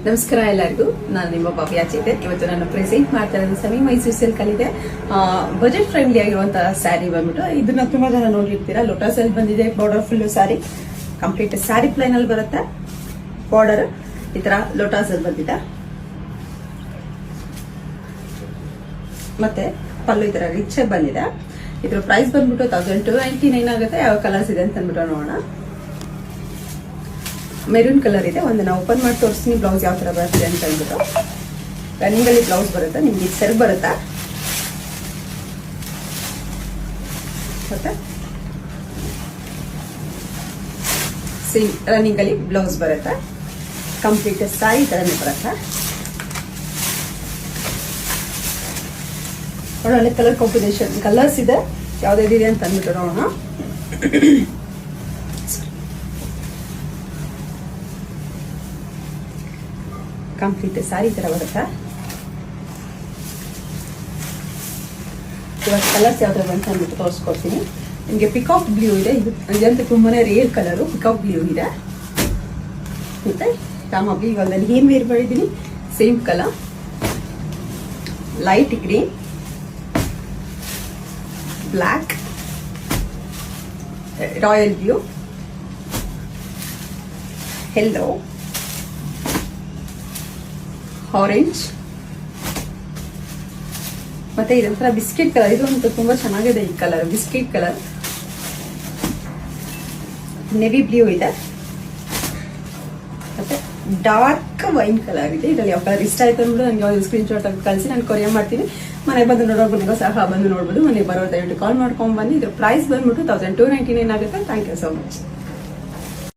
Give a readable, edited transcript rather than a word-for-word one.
ನಮಸ್ಕಾರ ಎಲ್ಲರಿಗೂ. ನಾನು ನಿಮ್ಮ ಭವ್ಯ ಚೇತನ್. ಇವತ್ತು ನಾನು ಪ್ರೆಸೆಂಟ್ ಮಾಡ್ತಾ ಇರೋದು ಸೆಮಿ ಮೈಸೂರು ಸಿಲ್ಕ್ ಅಲ್ಲಿ ಇದೆ ಬಜೆಟ್ ಫ್ರೆಂಡ್ಲಿ ಆಗಿರುವಂತಹ ಸ್ಯಾರಿ ಬಂದ್ಬಿಟ್ಟು ಇದನ್ನ ತುಂಬಾ ಜನ ನೋಡಿರ್ತೀರಾ. ಲೋಟಸ್ ಅಲ್ಲಿ ಬಂದಿದೆ border full sari, complete sari plain ಅಲ್ಲಿ ಬರುತ್ತೆ. ಬಾರ್ಡರ್ ಈ ತರ ಲೋಟಸ್ ಅಲ್ಲಿ ಬಂದಿದೆ, ಮತ್ತೆ ಪಲ್ಲು ಈ ತರ ರಿಚ್ ಬಂದಿದೆ. ಇದ್ರ ಪ್ರೈಸ್ ಬಂದ್ಬಿಟ್ಟು 1299 ಆಗುತ್ತೆ. ಯಾವ ಕಲರ್ಸ್ ಇದೆ ಅಂತ ಅಂದ್ಬಿಟ್ಟು ನೋಡೋಣ. ಮೆರೂನ್ ಕಲರ್ ಇದೆ. ಒಂದು ನಾವು ಓಪನ್ ಮಾಡಿ ತೋರಿಸ್ತೀನಿ ಬ್ಲೌಸ್ ಯಾವ ತರ ಬರುತ್ತೆ ಅಂತ ಅಂದ್ಬಿಟ್ಟು. ರನ್ನಿಂಗ್ ಅಲ್ಲಿ ಬ್ಲೌಸ್ ಬರುತ್ತೆ, ನಿಮ್ಗೆ ಸೆರ್ ಬರುತ್ತೆ, ಮತ್ತೆ ರನ್ನಿಂಗ್ ಅಲ್ಲಿ ಬ್ಲೌಸ್ ಬರುತ್ತೆ. ಕಂಪ್ಲೀಟ್ ಸಾರಿ ತರನೇ ಬರುತ್ತೆ. ಒಳ್ಳೆ ಕಲರ್ ಕಾಂಬಿನೇಷನ್ ಕಲರ್ಸ್ ಇದೆ, ಯಾವ್ದಿದೆ ಅಂತ ಅಂದ್ಬಿಟ್ಟು ನೋಡೋಣ. ಕಂಪ್ಲೀಟ್ ಸಾರಿ ತರ ಬರುತ್ತೆ. ಇವಾಗ ಕಲರ್ಸ್ ಯಾವ ತರ ಬಂತ ಅಂದ್ಬಿಟ್ಟು ತೋರಿಸ್ಕೊಡ್ತೀನಿ ನಿಮ್ಗೆ. ಪಿಕಾಕ್ ಬ್ಲೂ ಇದೆ, ಇದಂತೂ ತುಂಬಾನೇ ರೇರ್ ಕಲರು. ಪಿಕಾಕ್ ಬ್ಲೂ ಇದೆ, ಮತ್ತೆ ರಾಮ ಬ್ಲೂ. ಇವಾಗ ನಾನು ಏನ್ ವೇರ್ ಮಾಡಿದ್ದೀನಿ same colour, light green, black, royal blue, yellow, orange, ಮತ್ತೆ ಇದೊಂಥರ ಬಿಸ್ಕೆಟ್ ಕಲರ್. ಇದು ಅಂತೂ ತುಂಬಾ ಚೆನ್ನಾಗಿದೆ ಈ colour, biscuit colour. Navy blue ಇದೆ, ಮತ್ತೆ ಡಾರ್ಕ್ ವೈನ್ ಕಲರ್ ಇದೆ. ಇದರಲ್ಲಿ ಯಾವ ಕಲರ್ ಇಷ್ಟ ಆಯ್ತು ಅಂದ್ಬಿಟ್ಟು ನನಗೆ ಸ್ಕ್ರೀನ್ ಶಾಟ್ ಆಗಿ ಕಳಿಸಿ, ನಾನು ಕೊರಿಯರ್ ಮಾಡ್ತೀನಿ. ಮನೆಗೆ ಬಂದು ನೋಡೋಕೆ ಸಹ ಬಂದು ನೋಡ್ಬೋದು. ಮನೆಗೆ ಬರೋ ದಯವಿಟ್ಟು ಕಾಲ್ ಮಾಡ್ಕೊಂಡ್ ಬನ್ನಿ. ಇದ್ರ ಪ್ರೈಸ್ ಬಂದ್ಬಿಟ್ಟು 1299 ಆಗುತ್ತೆ. Thank you so much.